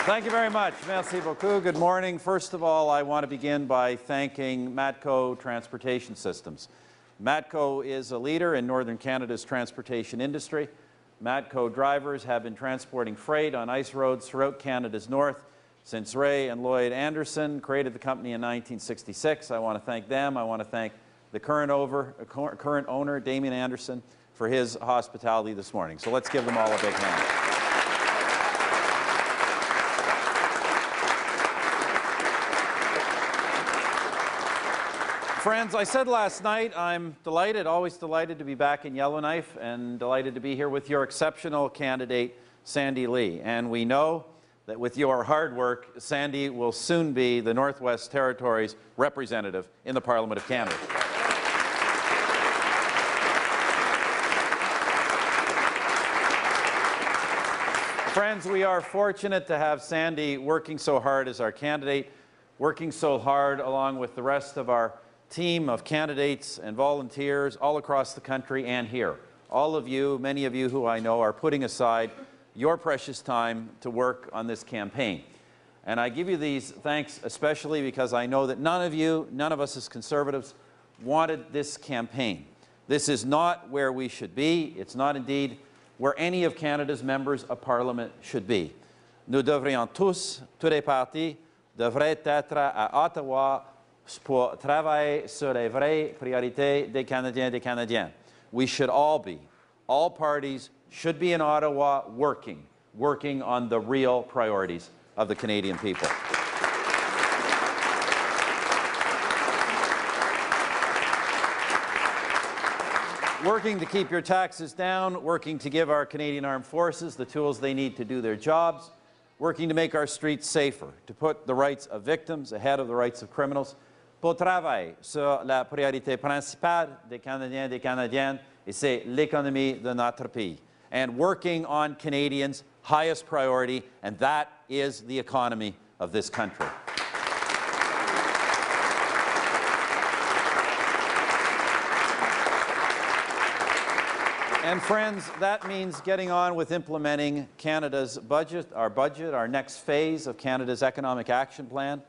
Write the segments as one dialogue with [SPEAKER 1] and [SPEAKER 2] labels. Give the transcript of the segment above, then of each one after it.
[SPEAKER 1] Thank you very much. Merci beaucoup. Good morning. First of all, I want to begin by thanking Matco Transportation Systems. Matco is a leader in Northern Canada's transportation industry. Matco drivers have been transporting freight on ice roads throughout Canada's north since Ray and Lloyd Anderson created the company in 1966. I want to thank them. I want to thank the current owner, Damien Anderson, for his hospitality this morning. So let's give them all a big hand. Friends, I said last night, I'm delighted, always delighted to be back in Yellowknife and delighted to be here with your exceptional candidate, Sandy Lee. And we know that with your hard work, Sandy will soon be the Northwest Territories representative in the Parliament of Canada. Friends, we are fortunate to have Sandy working so hard as our candidate, working so hard along with the rest of our team of candidates and volunteers all across the country and here. All of you, many of you who I know, are putting aside your precious time to work on this campaign. And I give you these thanks especially because I know that none of us as Conservatives wanted this campaign. This is not where we should be. It's not indeed where any of Canada's members of Parliament should be. Nous devrions tous les partis, devraient être à Ottawa pour travailler sur les vraies priorités des Canadiens et des Canadiennes. We should all be, all parties should be in Ottawa working on the real priorities of the Canadian people. Working to keep your taxes down, working to give our Canadian Armed Forces the tools they need to do their jobs, working to make our streets safer, to put the rights of victims ahead of the rights of criminals, pour travailler sur la priorité principale des Canadiens et des Canadiennes, et c'est l'économie de notre pays. And working on Canadians' highest priority, and that is the economy of this country. And friends, that means getting on with implementing Canada's budget, our next phase of Canada's Economic Action Plan.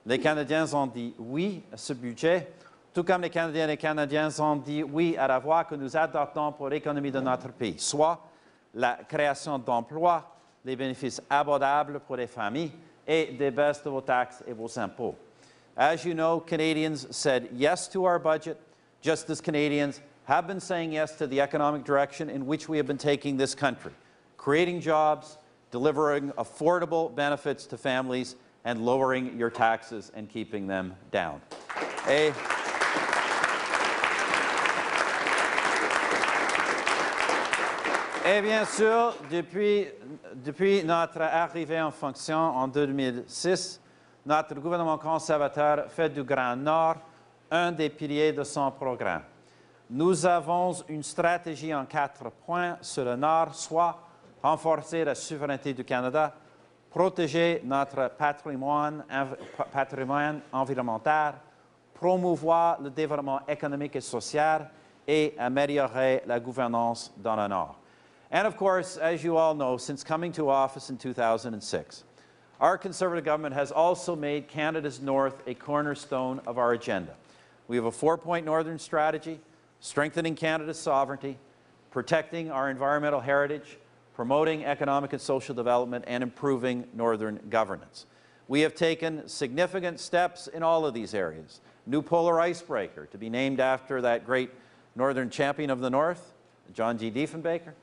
[SPEAKER 1] Les Canadiens ont dit oui à ce budget, tout comme les Canadiens et les Canadiennes ont dit oui à la voie que nous adoptons pour l'économie de notre pays, soit la création d'emplois, des bénéfices abordables pour les familles et des baisses de vos taxes et vos impôts. As you know, Canadians said yes to our budget, just as Canadians have been saying yes to the economic direction in which we have been taking this country, creating jobs, delivering affordable benefits to families, and lowering your taxes and keeping them down. Et bien sûr, depuis notre arrivée en fonction en 2006, notre gouvernement conservateur fait du Grand Nord un des piliers de son programme. Nous avons une stratégie en 4 points sur le Nord, soit renforcer la souveraineté du Canada, protéger notre patrimoine environnemental, promouvoir le développement économique et social, et améliorer la gouvernance dans le Nord. And of course, as you all know, since coming to office in 2006, our Conservative government has also made Canada's North a cornerstone of our agenda. We have a 4-point Northern strategy, strengthening Canada's sovereignty, protecting our environmental heritage, promoting economic and social development, and improving Northern governance. We have taken significant steps in all of these areas. New polar icebreaker, to be named after that great Northern champion of the North, John G. Diefenbaker.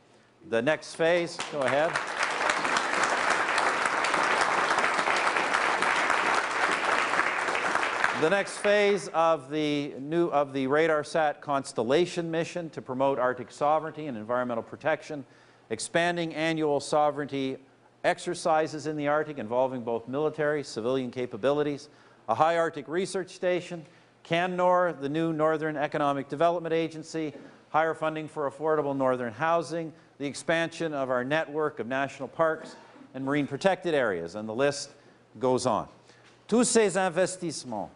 [SPEAKER 1] The next phase, go ahead. The next phase of the RadarSat Constellation mission to promote Arctic sovereignty and environmental protection, expanding annual sovereignty exercises in the Arctic involving both military, civilian capabilities, a high Arctic research station, CanNor, the new Northern Economic Development Agency, higher funding for affordable northern housing, the expansion of our network of national parks and marine protected areas, and the list goes on. Tous ces investissements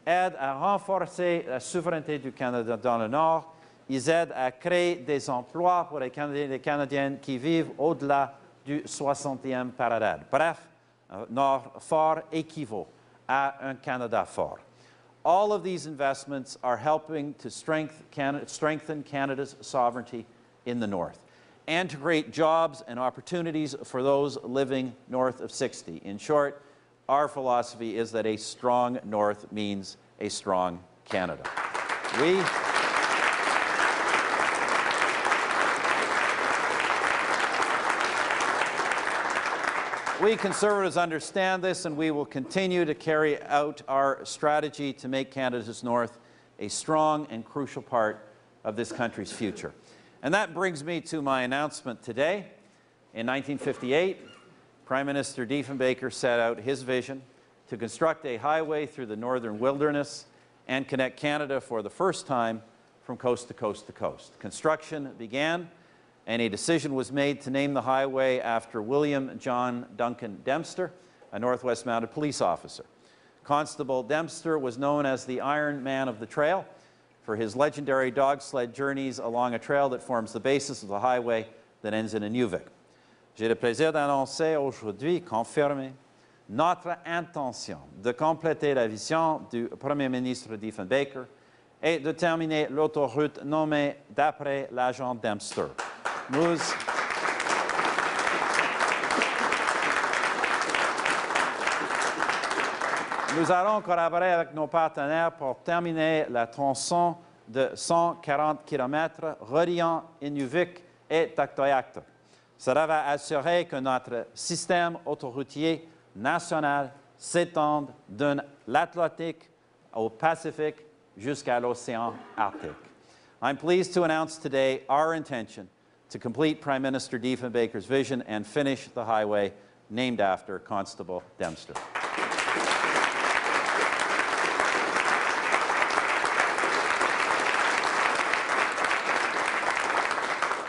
[SPEAKER 1] aident à renforcer la souveraineté du Canada dans le Nord. Ils aident à créer des emplois pour les Canadiens et les Canadiennes qui vivent au-delà du 60e parallèle. Bref, Nord fort équivaut à un Canada fort. All of these investments are helping to strengthen Canada's sovereignty in the North and to create jobs and opportunities for those living north of 60. In short, our philosophy is that a strong North means a strong Canada. We Conservatives understand this, and we will continue to carry out our strategy to make Canada's North a strong and crucial part of this country's future. And that brings me to my announcement today. In 1958, Prime Minister Diefenbaker set out his vision to construct a highway through the northern wilderness and connect Canada for the first time from coast to coast to coast. Construction began, and a decision was made to name the highway after William John Duncan Dempster, a Northwest Mounted Police officer. Constable Dempster was known as the Iron Man of the Trail for his legendary dog sled journeys along a trail that forms the basis of the highway that ends in Inuvik. J'ai le plaisir d'annoncer aujourd'hui, confirmer notre intention de compléter la vision du Premier ministre Diefenbaker et de terminer l'autoroute nommée d'après l'agent Dempster. Nous allons collaborer avec nos partenaires pour terminer la tronçon de 140 km reliant Inuvik et Tuktoyaktuk. Cela va assurer que notre système autoroutier national s'étende de l'Atlantique au Pacifique jusqu'à l'océan Arctique. I'm pleased to announce today our intention to complete Prime Minister Diefenbaker's vision and finish the highway named after Constable Dempster.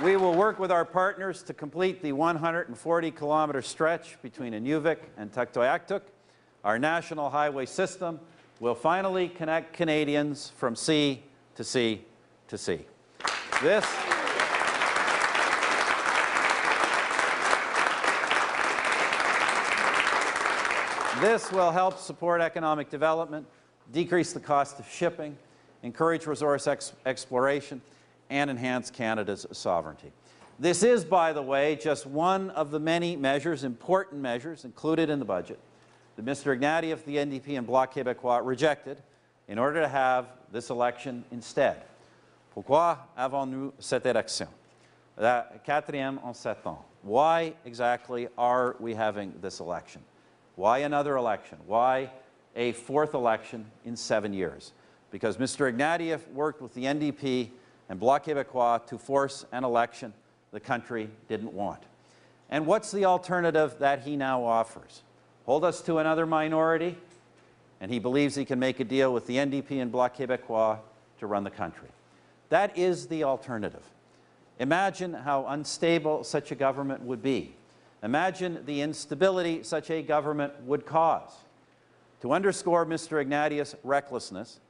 [SPEAKER 1] We will work with our partners to complete the 140-kilometer stretch between Inuvik and Tuktoyaktuk. Our national highway system will finally connect Canadians from sea to sea to sea. This will help support economic development, decrease the cost of shipping, encourage resource exploration, and enhance Canada's sovereignty. This is, by the way, just one of the many measures, important measures, included in the budget that Mr. Ignatieff, the NDP, and Bloc Québécois rejected in order to have this election instead. Pourquoi avons-nous cette élection? La quatrième en 7 ans. Why exactly are we having this election? Why another election? Why a fourth election in 7 years? Because Mr. Ignatieff worked with the NDP and Bloc Québécois to force an election the country didn't want. And what's the alternative that he now offers? Hold us to another minority, and he believes he can make a deal with the NDP and Bloc Québécois to run the country. That is the alternative. Imagine how unstable such a government would be. Imagine the instability such a government would cause. To underscore Mr. Ignatieff's recklessness,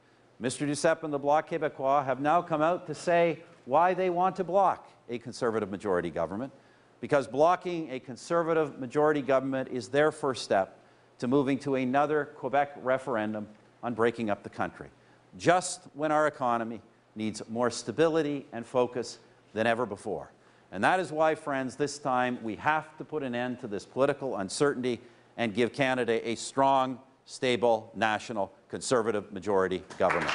[SPEAKER 1] Mr. Duceppe and the Bloc Québécois have now come out to say why they want to block a Conservative majority government, because blocking a Conservative majority government is their first step to moving to another Quebec referendum on breaking up the country, just when our economy needs more stability and focus than ever before. And that is why, friends, this time we have to put an end to this political uncertainty and give Canada a strong, stable, national Conservative majority government.